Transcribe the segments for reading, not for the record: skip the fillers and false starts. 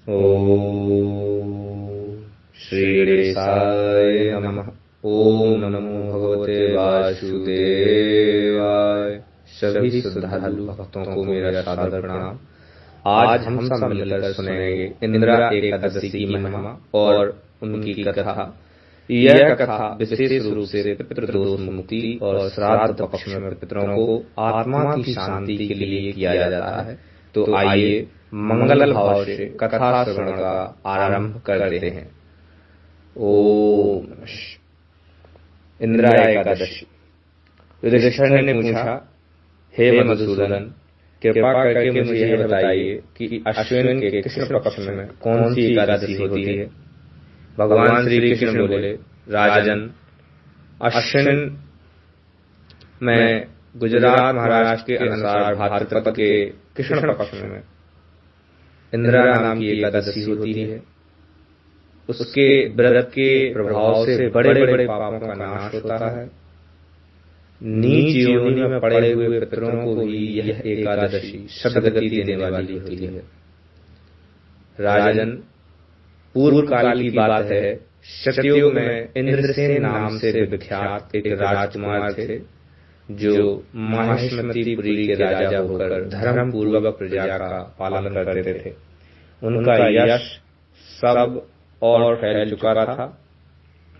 ओम श्री गणेशाय नमः। ओम नमो भगवते वासुदेवाय। सभी श्रद्धालु भक्तों को मेरा सादर प्रणाम। आज हम सब मिलकर सुनेंगे इंदिरा एकादशी की महिमा और उनकी कथा। यह कथा विशेष रूप से पितृदोष मुक्ति और श्राद्ध पक्ष में पितरों को आत्मा की शांति के लिए किया जाता है। तो आइए मंगल भाव से कथा श्रवण का आरंभ करते हैं। ओम। इंदिरा एकादशी। युधिष्ठिर ने पूछा, हे मधुसूदन, कृपा करके मुझे यह बताइए कि अश्विन के कृष्ण पक्ष में कौन सी एकादशी होती है। भगवान श्री कृष्ण बोले, राजन, अश्विन में गुजरात महाराष्ट्र के अनुसार भाद्रपद के कृष्ण पक्ष में इंदिरा नाम की एकादशी होती है। उसके व्रत के प्रभाव से बड़े बड़े पापों का नाश होता है। नीच योनि में पड़े हुए पितरों को भी यह एकादशी सद्गति देने वाली होती है। राजन, पूर्व काल की बात है, सतयुग में इंद्रसेन नाम से विख्यात एक राजकुमार थे, जो माहिष्मतीपुरी के राजा होकर धर्म पूर्वक प्रजा का पालन करते थे। उनका यश सब और फैल चुका था।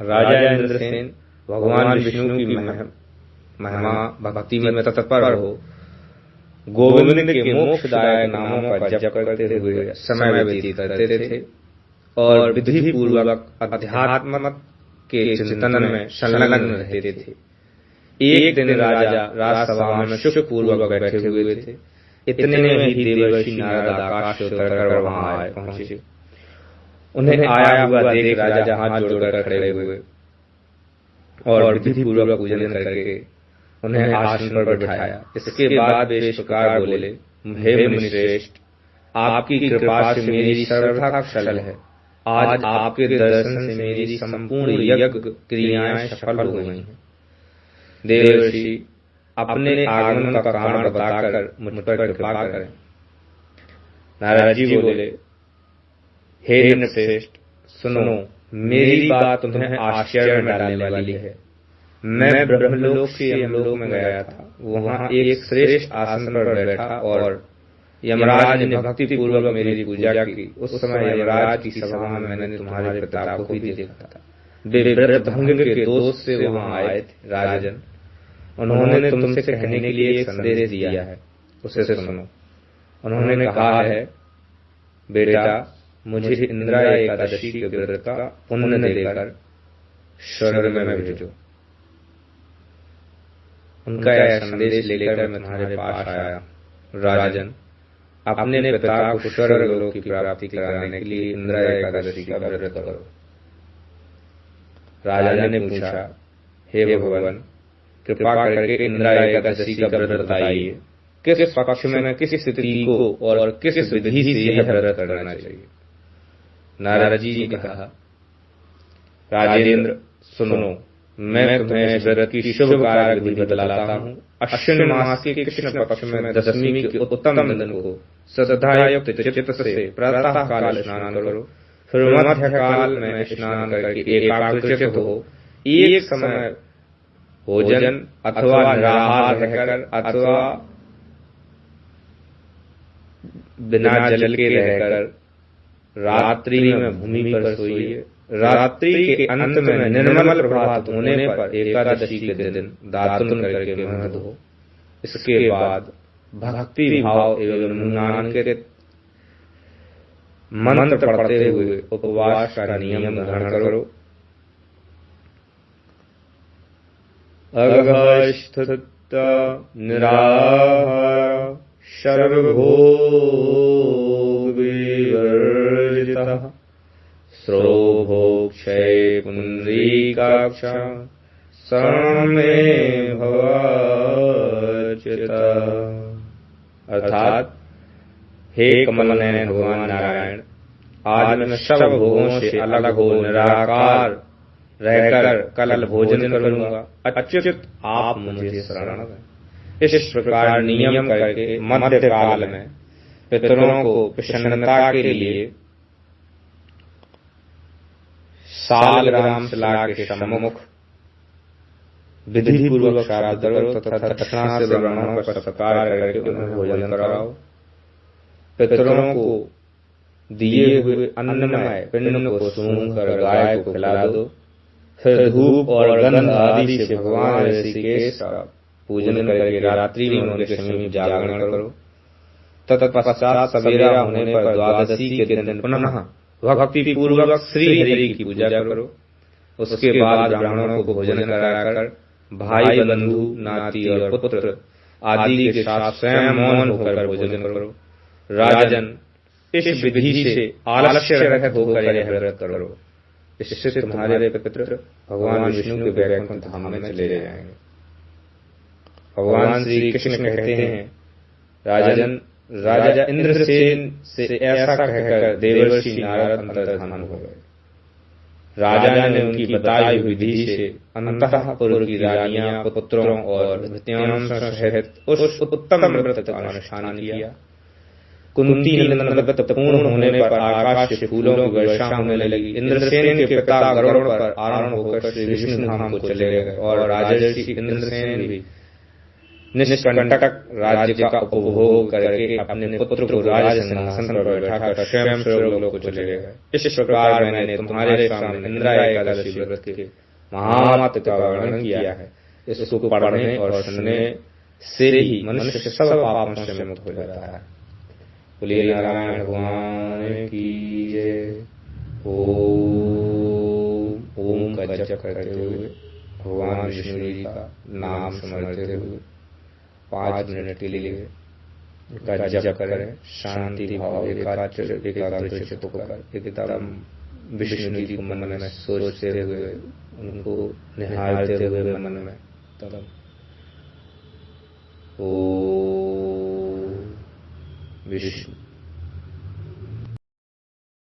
राजा इंद्रसेन भगवान विष्णु की महिमा भक्ति में तत्पर हो गोविंद के मोक्षदायक नामों का जप करते हुए समय व्यतीत करते थे और विधि पूर्वक अध्यात्म के चिंतन में संलग्न रहते थे। एक दिन राजा राजसभा में सुख पूर्वक बैठे हुए थे। इतने में ही देवर्षि नारद आकाश से उतरकर वहां पहुंचे। उन्हें आया हुआ देख राजा हाथ जोड़कर खड़े हुए और विधि पूर्वक पूजन करके उन्हें आसन पर बैठाया। इसके बाद वे इस प्रकार बोले, हे मुनिश्रेष्ठ, आपकी कृपा से मेरी सर्वथा कुशल है। आज आपके दर्शन से मेरी संपूर्ण यज्ञ क्रियाएं सफल हो गई हैं। देवर्षि, अपने आगमन का कारण बताकर मुझ पर कृपा करें। नारद जी बोले, हे नृपश्रेष्ठ, सुनो, मेरी बात तुम्हें आश्चर्य में डालने वाली है। मैं ब्रह्मलोक से यमलोक में गया था। वहां एक श्रेष्ठ आसन पर बैठा और यमराज ने भक्ति पूर्वक मेरी पूजा की। उस समय यमराज की सभा में मैंने तुम्हारे पिता को भी देखा था। वे व्रत भंग के दोष से वहां आए थे। राजन, उन्होंने तुमसे कहने के लिए एक संदेश दिया है, उसे सुनो। उन्होंने कहा है, बेटा, मुझे इंदिरा एकादशी के व्रत का पुण्य देकर स्वर्ग में भेजो। उनका यह संदेश लेकर मैं तुम्हारे पास आया। राजन, अपने पिता को स्वर्ग लोक की प्राप्ति कराने के लिए इंदिरा एकादशी का व्रत करो। राजा ने पूछा, हे भगवान, कृपा करके इंदिरा एकादशी का व्रत बताइए। किस पक्ष में, किस तिथि को और किस विधि से यह व्रत करना चाहिए। नारद जी ने कहा, राजेंद्र, सुनो, मैं तुम्हें इस व्रत की शुभ कार्य विधि बतलाता हूँ। अश्विन मास के कृष्ण पक्ष में दशमी के उत्तम दिन को श्रद्धायुक्त चित्त से प्रातः काल स्नान करो। फिर मध्य काल में स्नान करके एकाग्रचित्त हो। एक समय भोजन अथवा निराहार रहकर अथवा बिना जल के रहकर रात्रि में भूमि पर सोइए। रात्रि के अंत में निर्मल प्रभात होने पर एकादशी के दिन दातुन करके मुंह धो। इसके बाद भक्ति भाव एवं निम्नांकित मंत्र पढ़ते हुए उपवास का नियम ग्रहण करो। अगस्त्य निराहार सर्वभोग विवर्जितः श्रोभोक्षय पुंडरीकाक्ष शरणं मे भवाच्युत। अर्थात, हे कमलनयन भगवान नारायण, आज मैं सब भोगों से अलग हो निराकार रहकर कल भोजन करूंगा। अच्युत, आप मुझे शरण दें। इस प्रकार नियम करके मध्य काल में पितरों को प्रसन्नता के लिए सालग्राम शिला के सम्मुख विधि पूर्वक श्राद्ध करो तथा दक्षिणा से ब्राह्मणों का सत्कार करके उन्हें भोजन कराओ। पितरों को दिए हुए अन्नमय पिंड को सूंघ कर गाय को खिला दो। फिर धूप और गंध आदि से भगवान ऋषिकेश का पूजन करके रात्रि में उनके समीप जागरण करो। तत्पश्चात सवेरा होने पर द्वादशी के दिन पुनः भक्ति पूर्वक श्री हरि की पूजा करो। उसके बाद ब्राह्मणों को भोजन कराकर भाई बंधु नाती और पुत्र आदि के साथ स्वयं मौन होकर भोजन करो। राजन, इस विधि से आलस्य रहित होकर यह व्रत करो। इससे तुम्हारे पितृ भगवान विष्णु के वैकुंठ धाम में चले जाएंगे। भगवान श्री कृष्ण कहते हैं, राजन, राजा इंद्रसेन से ऐसा कहकर देवर्षि नारद अंतर्धान हो गए। राजा ने उनकी बताई हुई विधि से अंतःपुर की रानियां, पुत्रों और भृत्यों सहित उस उत्तम व्रत का अनुष्ठान किया। कुंती नंदन व्रत पूर्ण होने पर आकाश से फूलों की वर्षा होने लगी। इंद्रसेन के पिता गरुड़ पर आरूढ़ होकर श्री विष्णु धाम को चले गए और राजर्षि इंद्रसेन भी निष्कंटक राज्य का उपभोग करके अपने पुत्र को राज सिंहासन पर बैठाकर स्वयं स्वर्गलोक को चले गए। इस प्रकार मैंने तुम्हारे सामने इंदिरा एकादशी व्रत के महामत का वर्णन किया है। इसको पढ़ने और सुनने से ही मनुष्य सब पापों से मुक्त हो जाता है। बोलिए नारायण भगवान की जय। ओम का जप करते हुए भगवान विष्णु जी का नाम स्मरते हुए 5 मिनट के लिए का जप करें। शांति भाव एकाग्रचित्त होकर एकदम विष्णु जी को मन में सोचते हुए, उनको निहारते हुए मन में तब ओम विष्णु